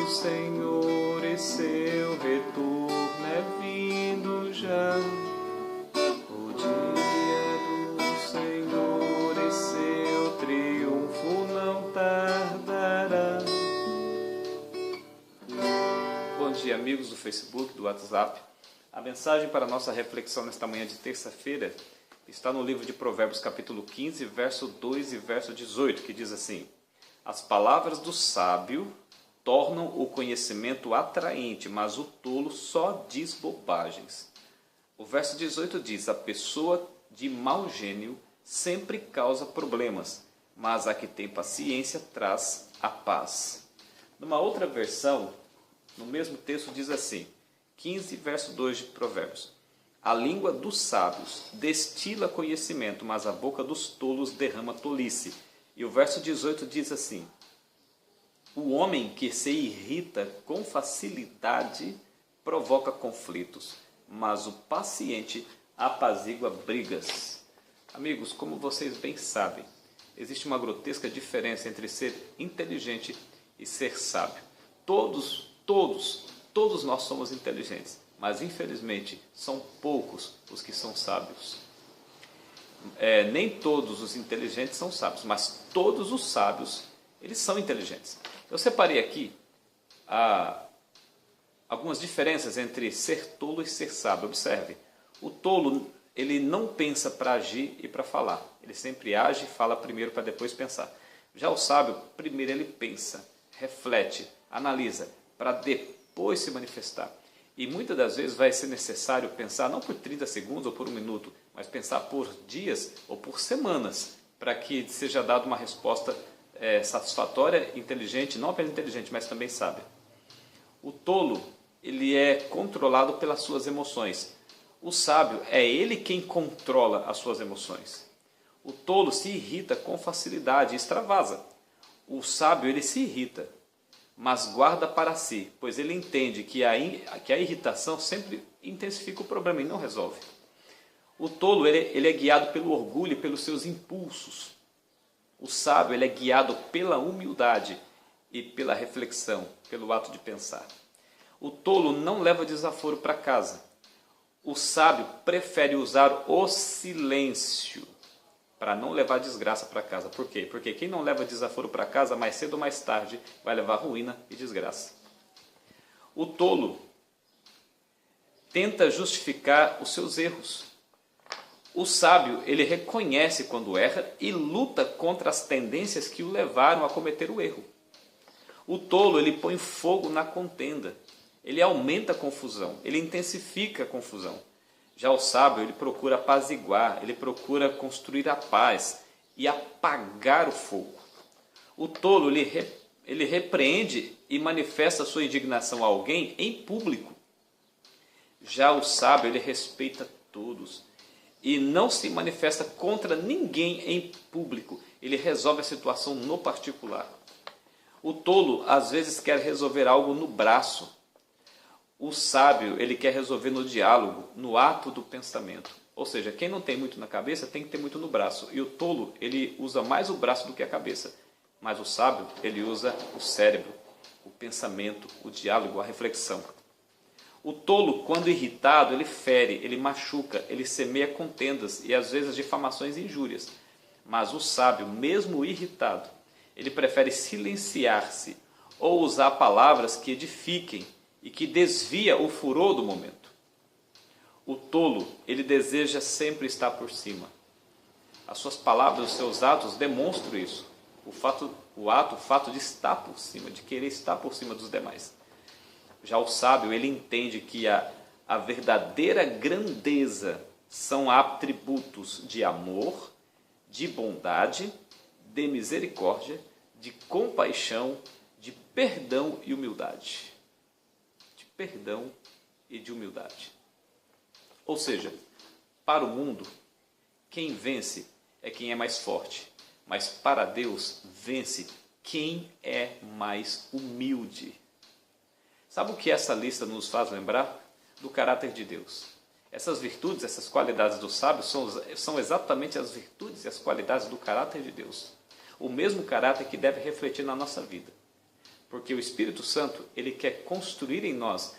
Senhor e seu retorno é vindo já. O dia do Senhor e seu triunfo não tardará. Bom dia, amigos do Facebook, do WhatsApp. A mensagem para a nossa reflexão nesta manhã de terça-feira está no livro de Provérbios, capítulo 15, verso 2 e verso 18, que diz assim: as palavras do sábio tornam o conhecimento atraente, mas o tolo só diz bobagens. O verso 18 diz: a pessoa de mau gênio sempre causa problemas, mas a que tem paciência traz a paz. Numa outra versão, no mesmo texto diz assim, 15, verso 2 de Provérbios: a língua dos sábios destila conhecimento, mas a boca dos tolos derrama tolice. E o verso 18 diz assim: o homem que se irrita com facilidade provoca conflitos, mas o paciente apazigua brigas. Amigos, como vocês bem sabem, existe uma grotesca diferença entre ser inteligente e ser sábio. Todos nós somos inteligentes, mas infelizmente são poucos os que são sábios. Nem todos os inteligentes são sábios, mas todos os sábios, eles são inteligentes. Eu separei aqui algumas diferenças entre ser tolo e ser sábio. Observe, o tolo, ele não pensa para agir e para falar. Ele sempre age e fala primeiro para depois pensar. Já o sábio, primeiro ele pensa, reflete, analisa, para depois se manifestar. E muitas das vezes vai ser necessário pensar, não por 30 segundos ou por um minuto, mas pensar por dias ou por semanas, para que seja dada uma resposta satisfatória, inteligente, não apenas inteligente, mas também sábia. O tolo, ele é controlado pelas suas emoções. O sábio é ele quem controla as suas emoções. O tolo se irrita com facilidade e extravasa. O sábio, ele se irrita, mas guarda para si, pois ele entende que a irritação sempre intensifica o problema e não resolve. O tolo, ele é guiado pelo orgulho e pelos seus impulsos. O sábio, ele é guiado pela humildade e pela reflexão, pelo ato de pensar. O tolo não leva desaforo para casa. O sábio prefere usar o silêncio para não levar desgraça para casa. Por quê? Porque quem não leva desaforo para casa, mais cedo ou mais tarde, vai levar ruína e desgraça. O tolo tenta justificar os seus erros. O sábio, ele reconhece quando erra e luta contra as tendências que o levaram a cometer o erro. O tolo, ele põe fogo na contenda. Ele aumenta a confusão, ele intensifica a confusão. Já o sábio, ele procura apaziguar, ele procura construir a paz e apagar o fogo. O tolo, ele repreende e manifesta sua indignação a alguém em público. Já o sábio, ele respeita todos e não se manifesta contra ninguém em público. Ele resolve a situação no particular. O tolo, às vezes, quer resolver algo no braço. O sábio, ele quer resolver no diálogo, no ato do pensamento. Ou seja, quem não tem muito na cabeça tem que ter muito no braço. E o tolo, ele usa mais o braço do que a cabeça. Mas o sábio, ele usa o cérebro, o pensamento, o diálogo, a reflexão. O tolo, quando irritado, ele fere, ele machuca, ele semeia contendas e às vezes difamações e injúrias. Mas o sábio, mesmo irritado, ele prefere silenciar-se ou usar palavras que edifiquem e que desvia o furor do momento. O tolo, ele deseja sempre estar por cima. As suas palavras, os seus atos demonstram isso. O fato de estar por cima, de querer estar por cima dos demais. Já o sábio, ele entende que a verdadeira grandeza são atributos de amor, de bondade, de misericórdia, de compaixão, de perdão e humildade. De perdão e de humildade. Ou seja, para o mundo, quem vence é quem é mais forte, mas para Deus vence quem é mais humilde. Sabe o que essa lista nos faz lembrar? Do caráter de Deus. Essas virtudes, essas qualidades do sábio são exatamente as virtudes e as qualidades do caráter de Deus. O mesmo caráter que deve refletir na nossa vida. Porque o Espírito Santo, ele quer construir em nós,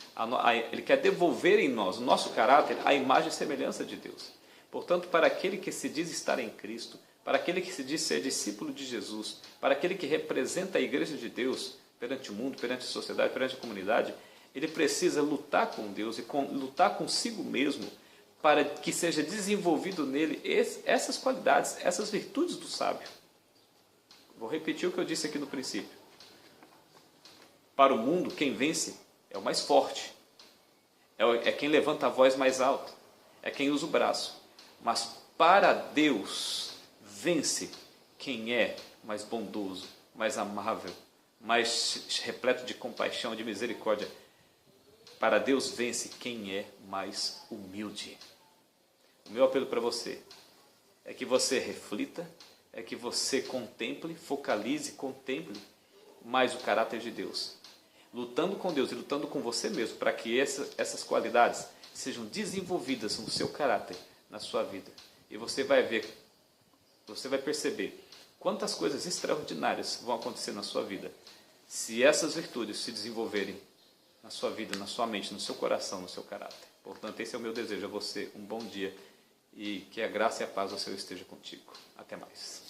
ele quer devolver em nós, o nosso caráter, a imagem e semelhança de Deus. Portanto, para aquele que se diz estar em Cristo, para aquele que se diz ser discípulo de Jesus, para aquele que representa a Igreja de Deus perante o mundo, perante a sociedade, perante a comunidade, ele precisa lutar com Deus e lutar consigo mesmo para que seja desenvolvido nele essas qualidades, essas virtudes do sábio. Vou repetir o que eu disse aqui no princípio. Para o mundo, quem vence é o mais forte, é quem levanta a voz mais alta, é quem usa o braço. Mas para Deus, vence quem é mais bondoso, mais amável, mais repleto de compaixão, de misericórdia. Para Deus, vence quem é mais humilde. O meu apelo para você é que você reflita, é que você contemple, focalize, contemple mais o caráter de Deus. Lutando com Deus e lutando com você mesmo, para que essas qualidades sejam desenvolvidas no seu caráter, na sua vida. E você vai ver, você vai perceber quantas coisas extraordinárias vão acontecer na sua vida, se essas virtudes se desenvolverem na sua vida, na sua mente, no seu coração, no seu caráter. Portanto, esse é o meu desejo a você. Um bom dia e que a graça e a paz do Senhor esteja contigo. Até mais.